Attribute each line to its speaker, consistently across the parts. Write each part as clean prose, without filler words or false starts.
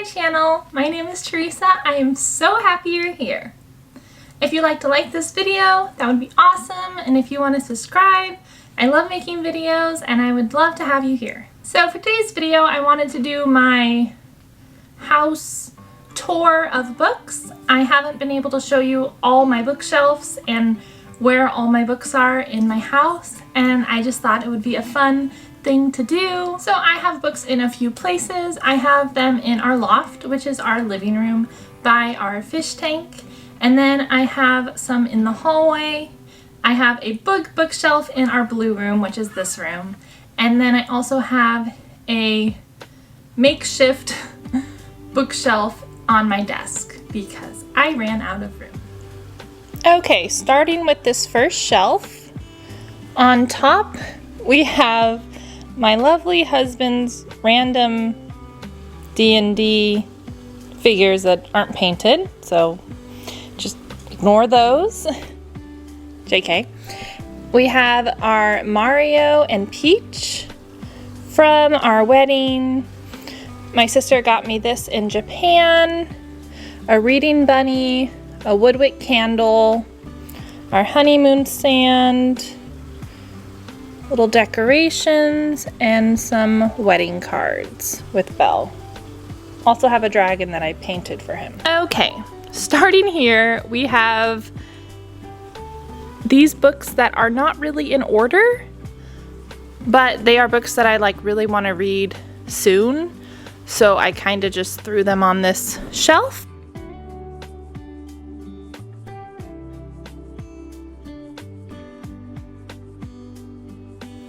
Speaker 1: channel. My name is Teresa. I am so happy you're here. If you'd like to like this video, that would be awesome. And if you want to subscribe, I love making videos and I would love to have you here. So for today's video, I wanted to do my house tour of books. I haven't been able to show you all my bookshelves and where all my books are in my house, and I just thought it would be a fun thing to do. So I have books in a few places. I have them in our loft, which is our living room by our fish tank, and then I have some in the hallway. I have a bookshelf in our blue room, which is this room, and then I also have a makeshift bookshelf on my desk because I ran out of room. Okay, starting with this first shelf, on top we have my lovely husband's random D&D figures that aren't painted, so just ignore those. JK. We have our Mario and Peach from our wedding. My sister got me this in Japan, a reading bunny, a woodwick candle, our honeymoon stand, little decorations, and some wedding cards with Belle. Also have a dragon that I painted for him. Okay, starting here, we have these books that are not really in order, but they are books that I really want to read soon, so I kind of just threw them on this shelf.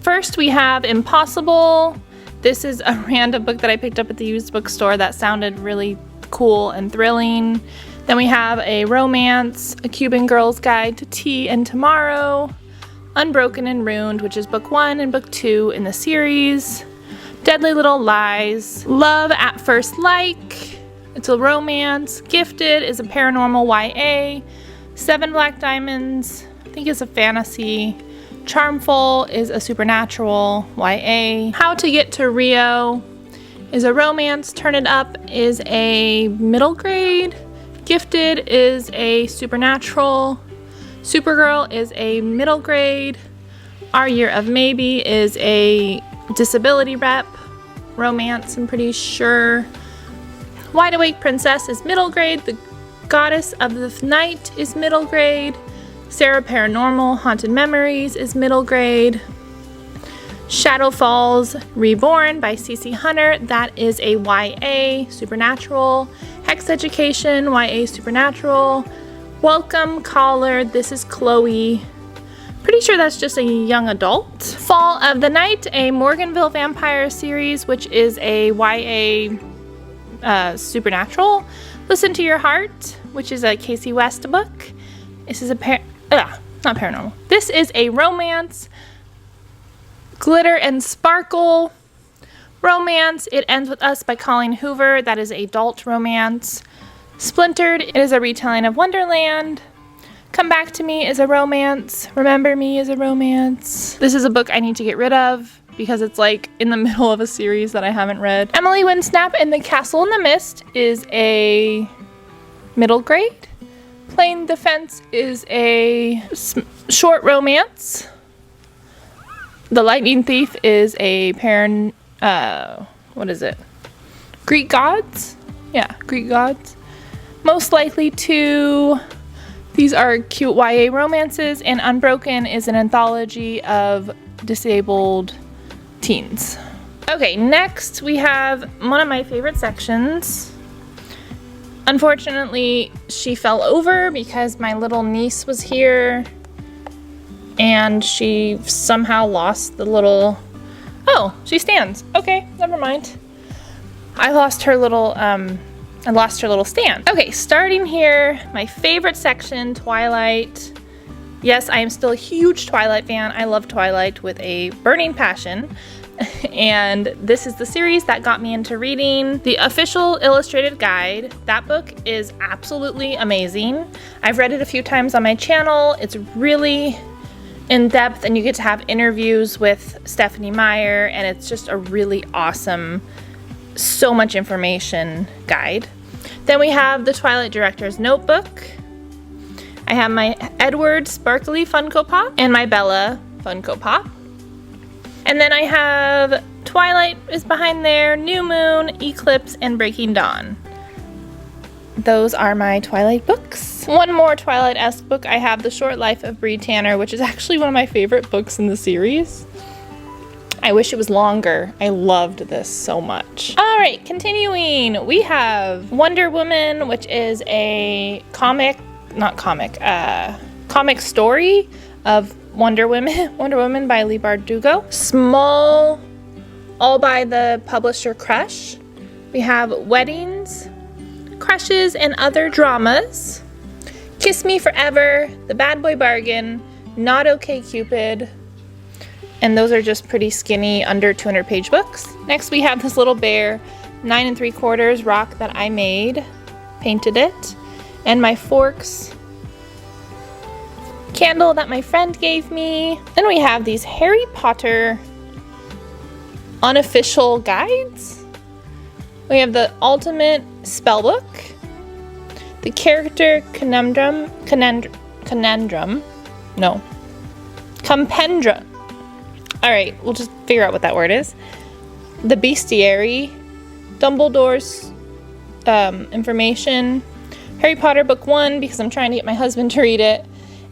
Speaker 1: First we have Impossible. This is a random book that I picked up at the used bookstore that sounded really cool and thrilling. Then we have a romance, A Cuban Girl's Guide to Tea and Tomorrow, Unbroken and Ruined, which is book 1 and book 2 in the series, Deadly Little Lies, Love at First Like, it's a romance, Gifted is a paranormal YA, Seven Black Diamonds, I think it's a fantasy, Charmful is a supernatural YA, How to Get to Rio is a romance, Turn It Up is a middle grade, Gifted is a supernatural, Supergirl is a middle grade, Our Year of Maybe is a disability rep romance, I'm pretty sure, Wide Awake Princess is middle grade, The Goddess of the Night is middle grade, Sarah Paranormal Haunted Memories is middle grade, Shadow Falls Reborn by CC Hunter, that is a YA supernatural, Hex Education YA supernatural, Welcome Caller, this is Chloe, pretty sure that's just a young adult, Fall of the Night, a Morganville Vampire series, which is a YA supernatural, Listen to Your Heart, which is a Casey West book, this is not paranormal. This is a romance, Glitter and Sparkle romance, It Ends With Us by Colleen Hoover, that is adult romance, Splintered, it is a retelling of Wonderland, Come Back to Me is a romance, Remember Me is a romance. This is a book I need to get rid of because it's in the middle of a series that I haven't read. Emily Winsnap and the Castle in the Mist is a middle grade. Plain Defense is a short romance. The Lightning Thief is a what is it? Greek Gods? Yeah, Greek Gods. Most Likely To. These are cute YA romances, and Unbroken is an anthology of disabled teens. Okay, next we have one of my favorite sections. Unfortunately, she fell over because my little niece was here and she somehow lost the little, oh, she stands. Okay, never mind. I lost her little stand. Okay, starting here, my favorite section, Twilight. Yes, I am still a huge Twilight fan. I love Twilight with a burning passion. And this is the series that got me into reading the official illustrated guide. That book is absolutely amazing. I've read it a few times on my channel. It's really in depth and you get to have interviews with Stephanie Meyer, and it's just a really awesome so much information guide. Then we have the Twilight Director's Notebook. I have my Edward Sparkly Funko Pop and my Bella Funko Pop. And then I have Twilight is behind there, New Moon, Eclipse, and Breaking Dawn. Those are my Twilight books. One more Twilight-esque book, I have The Short Life of Bree Tanner, which is actually one of my favorite books in the series. I wish it was longer. I loved this so much. All right, continuing. We have Wonder Woman, which is a comic story of Wonder Woman by Leigh Bardugo. Small, all by the publisher Crush. We have Weddings, Crushes, and Other Dramas. Kiss Me Forever, The Bad Boy Bargain, Not Okay Cupid, and those are just pretty skinny, under 200 page books. Next we have this little bear, 9 3/4 rock that I made, painted it, and my Forks candle that my friend gave me. Then we have these Harry Potter unofficial guides. We have the Ultimate Spellbook, the Character Compendium. Alright, we'll just figure out what that word is. The Bestiary, Dumbledore's information, Harry Potter Book 1, because I'm trying to get my husband to read it,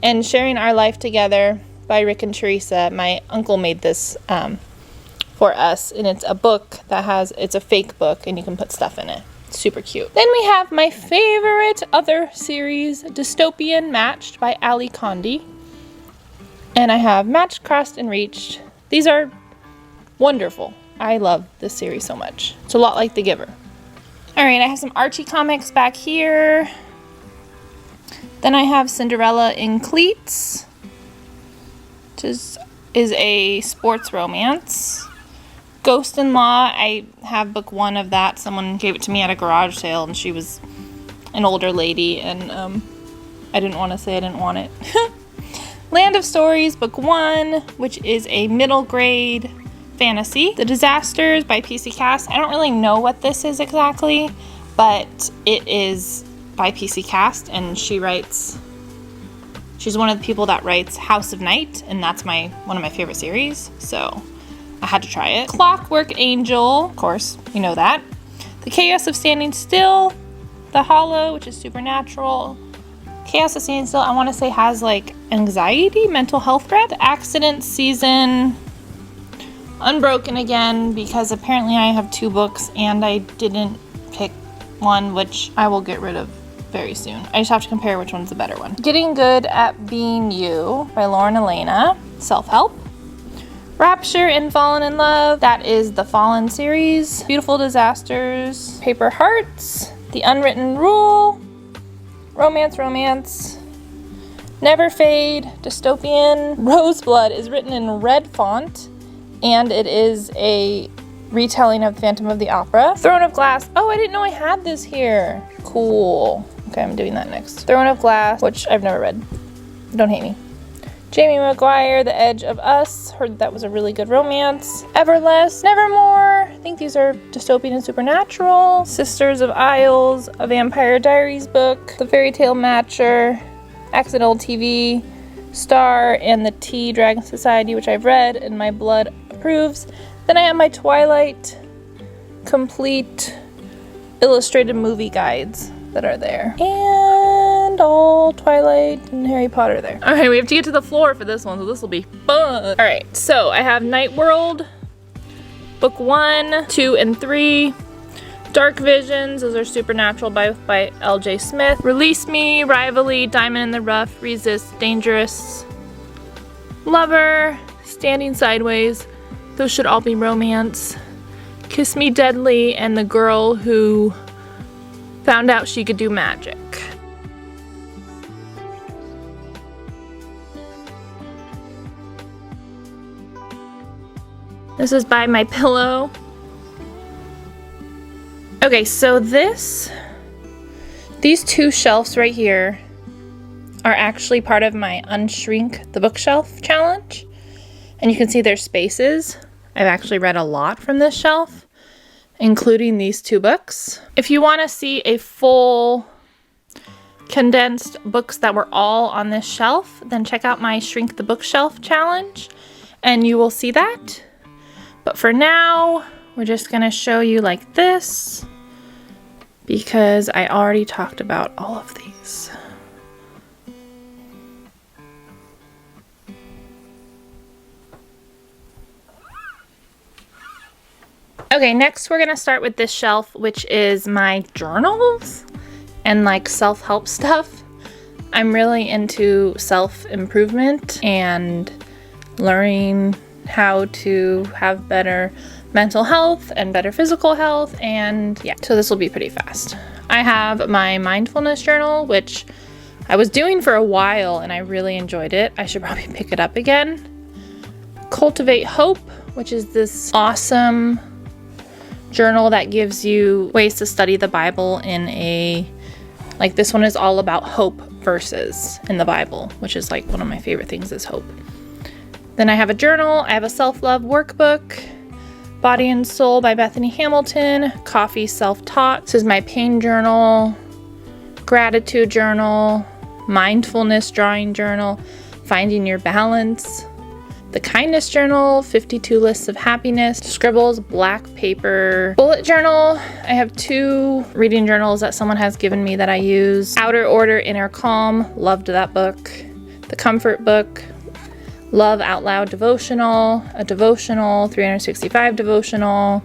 Speaker 1: and Sharing Our Life Together by Rick and Teresa. My uncle made this for us, and it's a book that it's a fake book, and you can put stuff in it. It's super cute. Then we have my favorite other series, Dystopian Matched by Ali Condi. And I have Matched, Crossed, and Reached. These are wonderful. I love this series so much. It's a lot like The Giver. Alright, I have some Archie comics back here. Then I have Cinderella in Cleats, which is a sports romance. Ghost in Law, I have book 1 of that. Someone gave it to me at a garage sale, and she was an older lady, and I didn't want to say I didn't want it. Land of Stories, book 1, which is a middle grade fantasy. The Disasters by PC Cast. I don't really know what this is exactly, but it is by PC Cast, and she's one of the people that writes House of Night, and that's one of my favorite series, so I had to try it. Clockwork Angel, of course, you know that. The Chaos of Standing Still, The Hollow, which is supernatural. Chaos of Standing Still, I want to say has like anxiety, mental health threat. The Accident Season, Unbroken again, because apparently I have 2 books and I didn't pick one, which I will get rid of very soon. I just have to compare which one's the better one. Getting Good at Being You by Lauren Elena, self-help. Rapture and Fallen in Love, that is the Fallen series. Beautiful Disasters, Paper Hearts, The Unwritten Rule, Romance, Never Fade, Dystopian. Roseblood is written in red font, and it is a retelling of Phantom of the Opera. Throne of Glass, oh, I didn't know I had this here. Cool. Okay, I'm doing that next. Throne of Glass, which I've never read. Don't hate me. Jamie Maguire, The Edge of Us, heard that was a really good romance. Everless, Nevermore, I think these are dystopian and supernatural. Sisters of Isles, a Vampire Diaries book. The Fairy Tale Matcher, Accidental TV, Star, and the Tea Dragon Society, which I've read and my blood approves. Then I have my Twilight complete illustrated movie guides that are there. And all Twilight and Harry Potter there. Alright, we have to get to the floor for this one, so this will be fun. Alright, so I have Night World, book 1, 2, and 3. Dark Visions, those are supernatural by L.J. Smith. Release Me, Rivalry, Diamond in the Rough, Resist, Dangerous, Lover, Standing Sideways, those should all be romance. Kiss Me Deadly, and The Girl Who Found Out She Could Do Magic. This is by My Pillow. Okay, so these 2 shelves right here are actually part of my Unshrink the Bookshelf challenge. And you can see there's spaces. I've actually read a lot from this shelf. including these 2 books. If you want to see a full condensed books that were all on this shelf, then check out my Shrink the Bookshelf challenge and you will see that. But for now, we're just going to show you like this because I already talked about all of these. Okay, next we're gonna start with this shelf, which is my journals and like self-help stuff. I'm really into self-improvement and learning how to have better mental health and better physical health, and yeah, so this will be pretty fast. I have my mindfulness journal, which I was doing for a while and I really enjoyed it. I should probably pick it up again. Cultivate Hope, which is this awesome journal that gives you ways to study the Bible in a, like this one is all about hope verses in the Bible, which is like one of my favorite things is hope. Then I have a journal, I have a self-love workbook, Body and Soul by Bethany Hamilton, Coffee Self-Taught. This is my pain journal, gratitude journal, mindfulness drawing journal, finding your balance, the kindness journal, 52 lists of happiness, scribbles, black paper, bullet journal. I have 2 reading journals that someone has given me that I use. Outer Order, Inner Calm, loved that book. The Comfort Book, Love Out Loud devotional, a devotional, 365 devotional.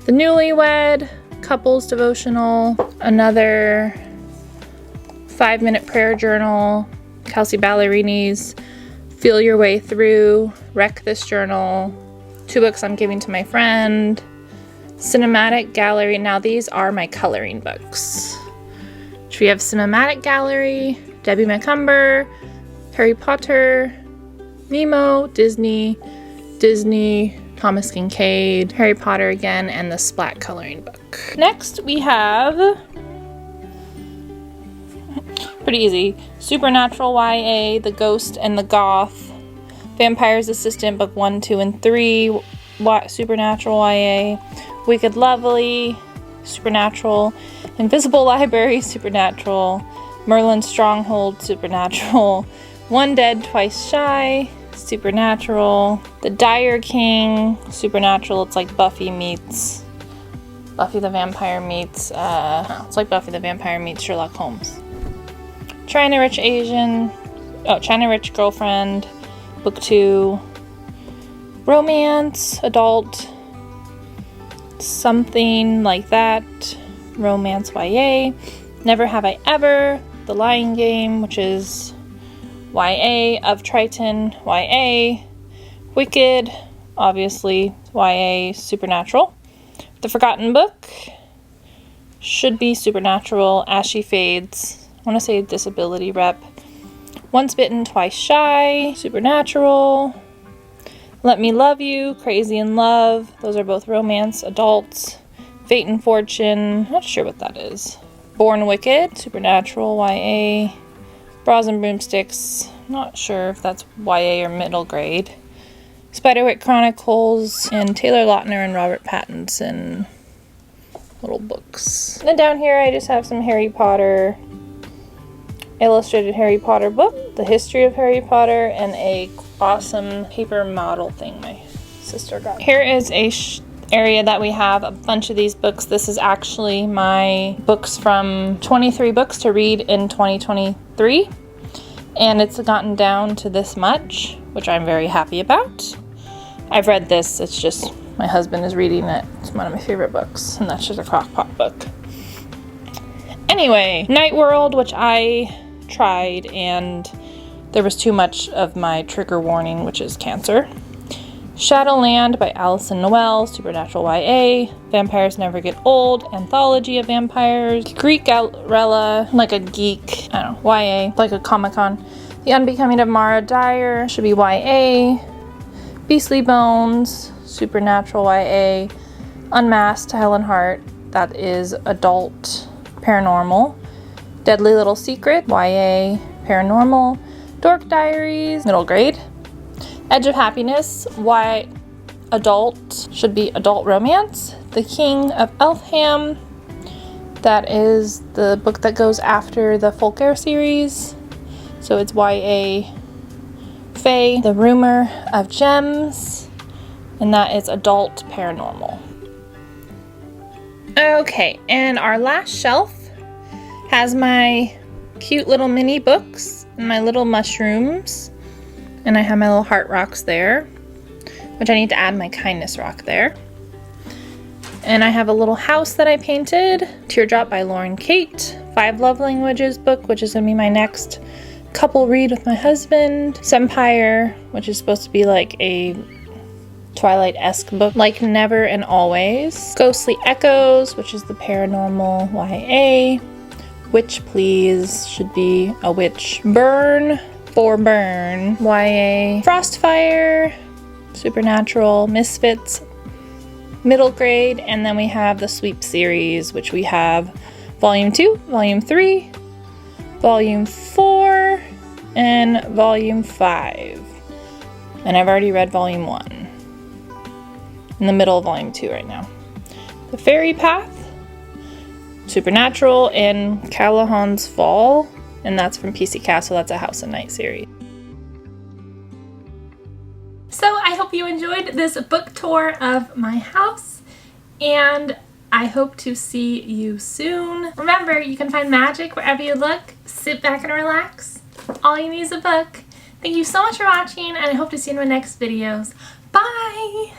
Speaker 1: The Newlywed, couples devotional, another 5-minute prayer journal, Kelsey Ballerini's Feel Your Way Through, Wreck This Journal, 2 books I'm giving to my friend, Cinematic Gallery. Now these are my coloring books. So we have Cinematic Gallery, Debbie McCumber, Harry Potter, Nemo, Disney, Thomas Kincaid, Harry Potter again, and the Splat coloring book. Next we have, pretty easy, Supernatural YA, The Ghost and the Goth, Vampire's Assistant, Book 1, 2, and 3, Supernatural YA, Wicked Lovely, Supernatural, Invisible Library, Supernatural, Merlin Stronghold, Supernatural, One Dead, Twice Shy, Supernatural, The Dire King, Supernatural. It's like Buffy meets Buffy the Vampire meets, it's like Buffy the Vampire meets Sherlock Holmes. China Rich Girlfriend, Book 2, Romance, Adult, Something Like That, Romance YA, Never Have I Ever, The Lying Game, which is YA, Of Triton, YA, Wicked, obviously YA, Supernatural, The Forgotten Book, Should Be Supernatural, As She Fades, I want to say Disability Rep, Once Bitten, Twice Shy, Supernatural, Let Me Love You, Crazy in Love, those are both romance, adults, Fate and Fortune, not sure what that is, Born Wicked, Supernatural, YA, Bras and Broomsticks, not sure if that's YA or middle grade, Spiderwick Chronicles, and Taylor Lautner and Robert Pattinson little books. And then down here I just have some Harry Potter, illustrated Harry Potter book, the history of Harry Potter, and a awesome paper model thing my sister got. Here is a area that we have a bunch of these books. This is actually my books from 23 books to read in 2023, and it's gotten down to this much, which I'm very happy about. I've read this, it's just my husband is reading it. It's one of my favorite books, and that's just a crock-pot book. Anyway, Night World, which I tried, and there was too much of my trigger warning, which is cancer. Shadowland by Alison Noel, Supernatural YA, Vampires Never Get Old, Anthology of Vampires, Greekarella, like a geek, I don't know, YA, like a Comic-Con. The Unbecoming of Mara Dyer, should be YA. Beastly Bones, Supernatural YA. Unmasked, Helen Hart, that is adult paranormal. Deadly Little Secret, YA, paranormal. Dork Diaries, middle grade. Edge of Happiness, adult, should be adult romance. The King of Elfham. That is the book that goes after the Folker series. So it's YA Fae. The Rumor of Gems. And that is adult paranormal. Okay, and our last shelf has my cute little mini books and my little mushrooms. And I have my little heart rocks there, which I need to add my kindness rock there. And I have a little house that I painted, Teardrop by Lauren Kate, 5 Love Languages book, which is going to be my next couple read with my husband. Sempire, which is supposed to be like a Twilight-esque book, Like Never and Always. Ghostly Echoes, which is the paranormal YA. Witch Please, should be a witch. Burn for Burn, YA. Frostfire, Supernatural. Misfits, middle grade. And then we have the Sweep series, which we have Volume 2, Volume 3, Volume 4, and Volume 5. And I've already read Volume 1. In the middle of Volume 2 right now. The Fairy Path, Supernatural, and Callahan's Fall, and that's from PC Castle. That's a House and Night series. So I hope you enjoyed this book tour of my house, and I hope to see you soon. Remember, you can find magic wherever you look. Sit back and relax. All you need is a book. Thank you so much for watching, and I hope to see you in my next videos. Bye!